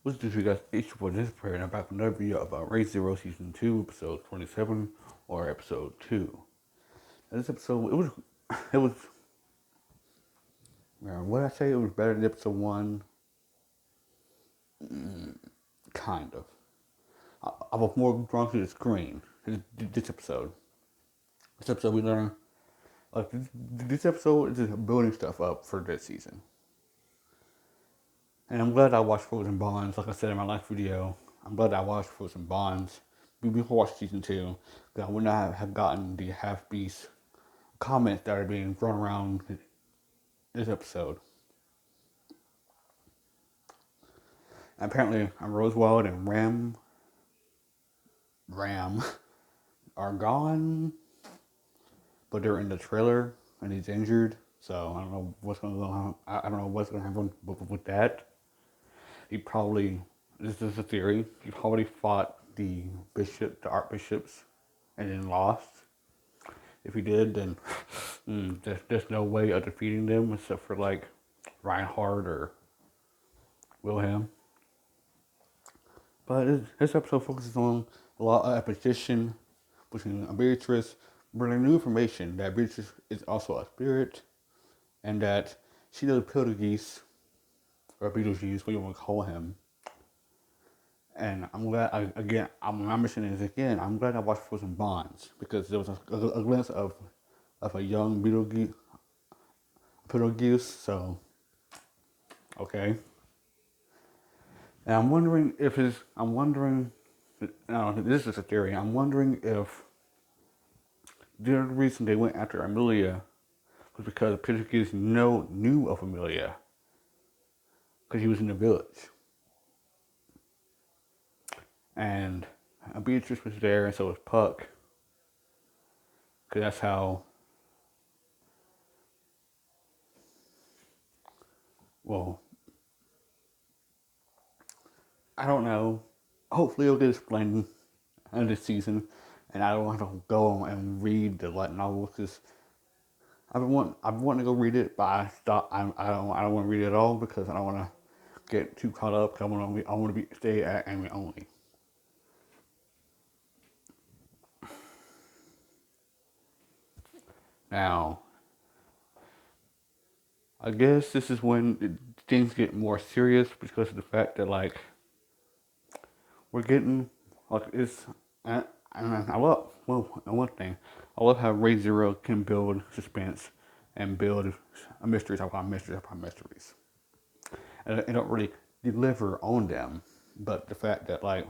What's this? We got issue for this prayer, and I'm back with another video about Race Zero Season 2, Episode 27, or Episode 2. Now, this episode, it was, what I say, it was better than Episode 1? Kind of. I was more drawn to the screen, this episode. This episode, we learn, like, this episode is just building stuff up for this season. And I'm glad I watched Frozen Bonds, like I said in my last video. I'm glad I watched Frozen Bonds before watching season 2, because I would not have gotten the half-beast comments that are being thrown around this episode. And apparently, Roswell and Ram are gone, but they're in the trailer, and he's injured. So I don't know what's going on. I don't know what's going to happen with that. He probably, this is a theory, he probably fought the archbishops, and then lost. If he did, then there's no way of defeating them except for like Reinhardt or Wilhelm. But this episode focuses on a lot of exposition between Beatrice, bringing new information that Beatrice is also a spirit, and that she knows Beetlejuice, or Beetlejuice, what you want to call him. And I'm glad, I'm mentioning this again, I'm glad I watched Frozen Bonds, because there was a glimpse of a young Beetlejuice, so, okay. And no, this is a theory, I'm wondering if the reason they went after Amelia was because Beetlejuice knew of Amelia, because he was in the village. And Beatrice was there, and so was Puck, because that's how, well, I don't know. Hopefully it'll get explained in this season, and I don't want to go and read the light novel, because I've been wanting to go read it, but I stopped. I don't want to read it at all, because I don't want to get too caught up. I want to stay at anime only. Now, I guess this is when things get more serious, because of the fact that like we're getting like it's. I love, well, one thing, I love how Ray Zero can build suspense and build mysteries upon mysteries. And they don't really deliver on them, but the fact that like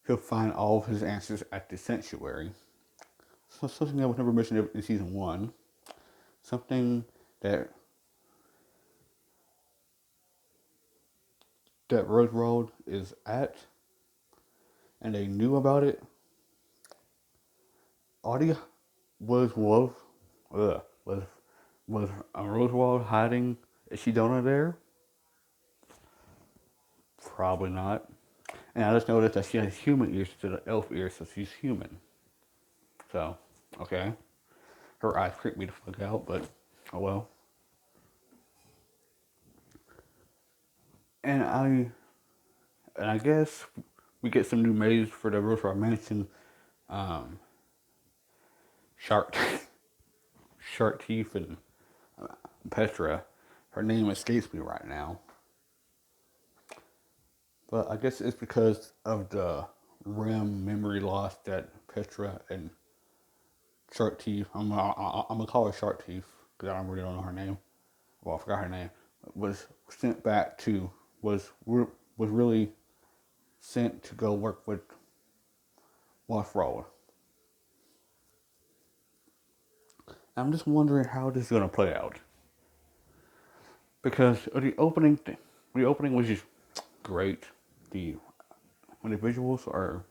he'll find all of his answers at the sanctuary. So something that was never mentioned in season 1, something that Rose is at, and they knew about it. Audie was Rosewald hiding Ishidona there? Probably not. And I just noticed that she has human ears instead of elf ears, so she's human. So, okay. Her eyes creep me the fuck out, but oh well. And I guess we get some new maids for the Rosewald Mansion. Um, Shark, Shark Teeth and Petra. Her name escapes me right now. But I guess it's because of the REM memory loss that Petra and Shark Teeth, I'm gonna call her Shark Teeth because I really don't know her name. Well, I forgot her name. Was sent back to was really sent to go work with Wafrower. I'm just wondering how this is gonna play out, because the opening was just great. When the visuals are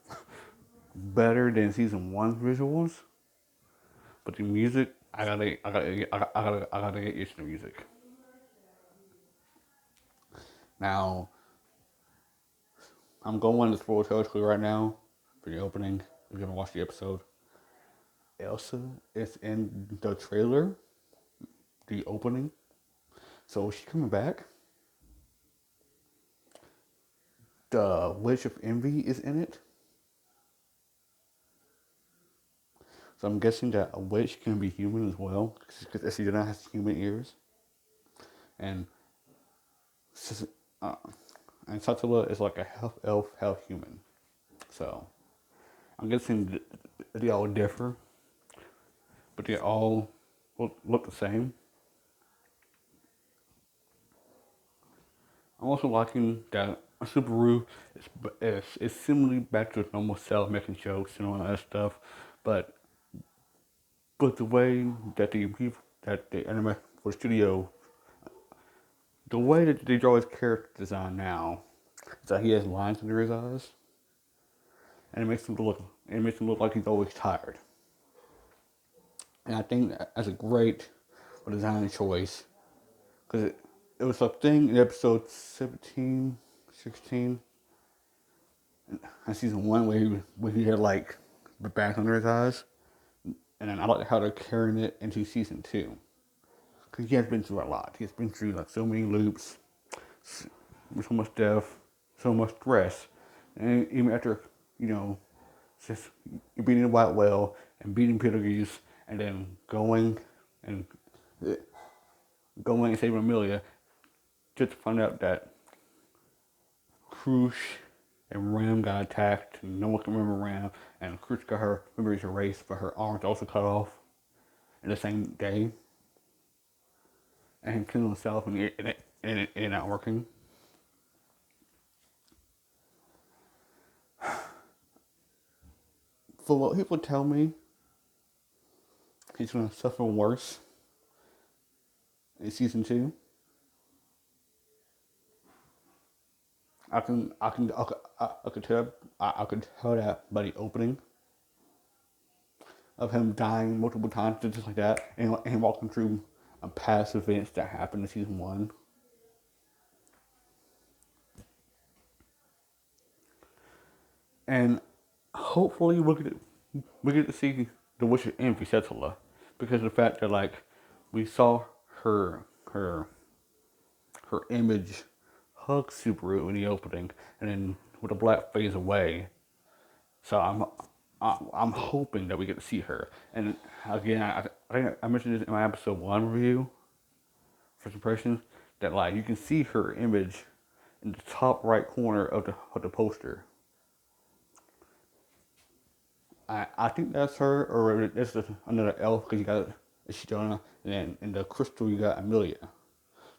better than season 1's visuals, but the music, I gotta get used to the music. Now, I'm going to spoil territory right now for the opening. If you haven't watched the episode, Elsa is in the trailer, the opening. So is she coming back? the Witch of Envy is in it. So I'm guessing that a witch can be human as well, because she does not have human ears. And uh, and Satula is like a half elf, half human. So I'm guessing they all differ, but they all look the same. I'm also liking that Subaru is similarly back to its normal self, making jokes and all that stuff, but the way that the anime for studio, the way that they draw his character design now, is that he has lines under his eyes, and it makes him look like he's always tired. And I think that's a great design choice because it was a thing in episode 17, 16, and season one where he had like the bags under his eyes, and then I like how they're carrying it into season two because he has been through a lot. He's been through like so many loops, so much death, so much stress, and even after just beating the White Whale and beating Beetlejuice, and then and going and saving Amelia, just to find out that Crush and Ram got attacked, and no one can remember Ram, and Crush got her memories erased, but her arms also cut off in the same day, and him killing himself and it not working. For what people tell me, he's gonna suffer worse in season two. I can tell that by the opening of him dying multiple times just like that, and walking through past events that happened in season one. And hopefully we get to see the Witch of Envy Setula, because of the fact that like we saw her her her image hug Subaru in the opening, and then with the black fades away. So I'm hoping that we get to see her. And again, I think I mentioned this in my episode one review, first impressions, that like you can see her image in the top right corner of the poster. I think that's her, or it's just another elf because you got Shidona, and then in the crystal you got Amelia.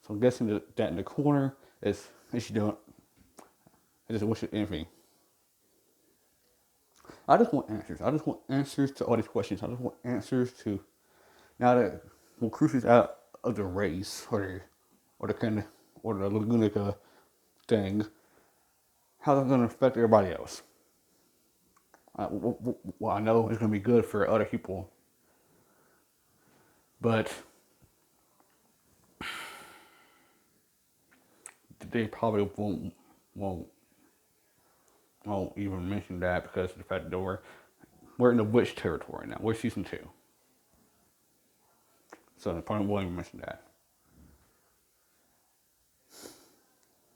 So I'm guessing that in the corner is Shidona. It's just Witch of Envy. I just want answers. I just want answers to all these questions. I just want answers to now that Crush is out of the race or the kind of or the Lagunica thing. How that's going to affect everybody else? Well, I know it's going to be good for other people, but they probably won't won't even mention that because of the fact that we're in the witch territory now. We're season two, so they probably won't even mention that.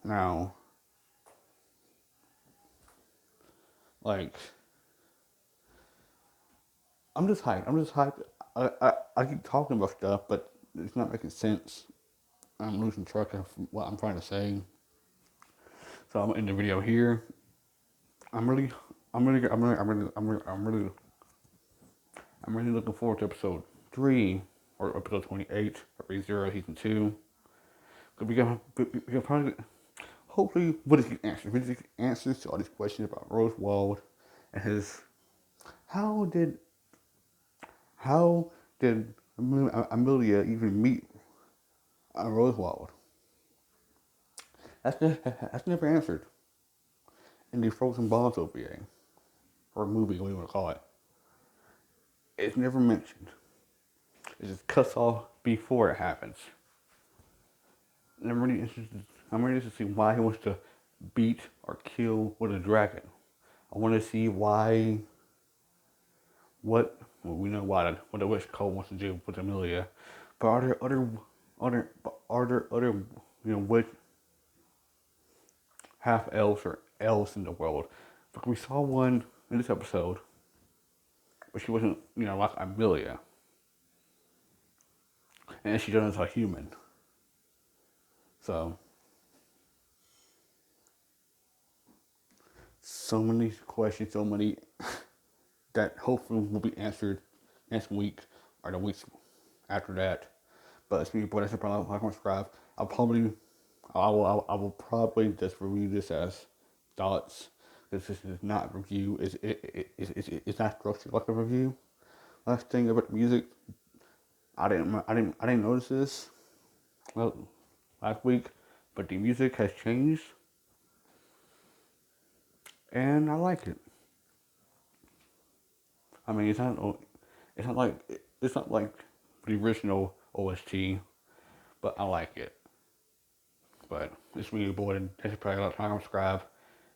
Now, like, I'm just hyped. I'm just hyped. I keep talking about stuff, but it's not making sense. I'm losing track of what I'm trying to say. So I'm gonna end the video here. I'm really, I'm really, I'm really, I'm really, I'm really, I'm really, I'm really looking forward to episode 3 or episode 28 of ReZero season 2. Cause we can probably, hopefully, what is the answer? What is the answers to all these questions about Roswald and his, how did, how did Amelia even meet Roswald? That's never answered in the Frozen Bonds OVA, or movie, what you want to call it. It's never mentioned. It just cuts off before it happens. And I'm really interested. I'm really interested to see why he wants to beat or kill with a dragon. I want to see why. Well, we know what the Witch Code wants to do with Amelia, but are there other witch half elves or else in the world. But we saw one in this episode, but she wasn't, like Amelia. And she doesn't a human. So, so many questions, so many that hopefully will be answered next week or the weeks after that. But it's me, boy. That's probably like and subscribe. I will probably just review this as thoughts. This is not review. It's not structured like a review. Last thing about the music, I didn't notice this. Well, last week, but the music has changed, and I like it. I mean, it's not like it's not like the original OST, but I like it. But it's me, boy, and that's probably a lot of time. Subscribe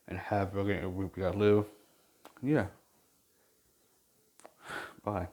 and have a good week. We gotta live. Yeah. Bye.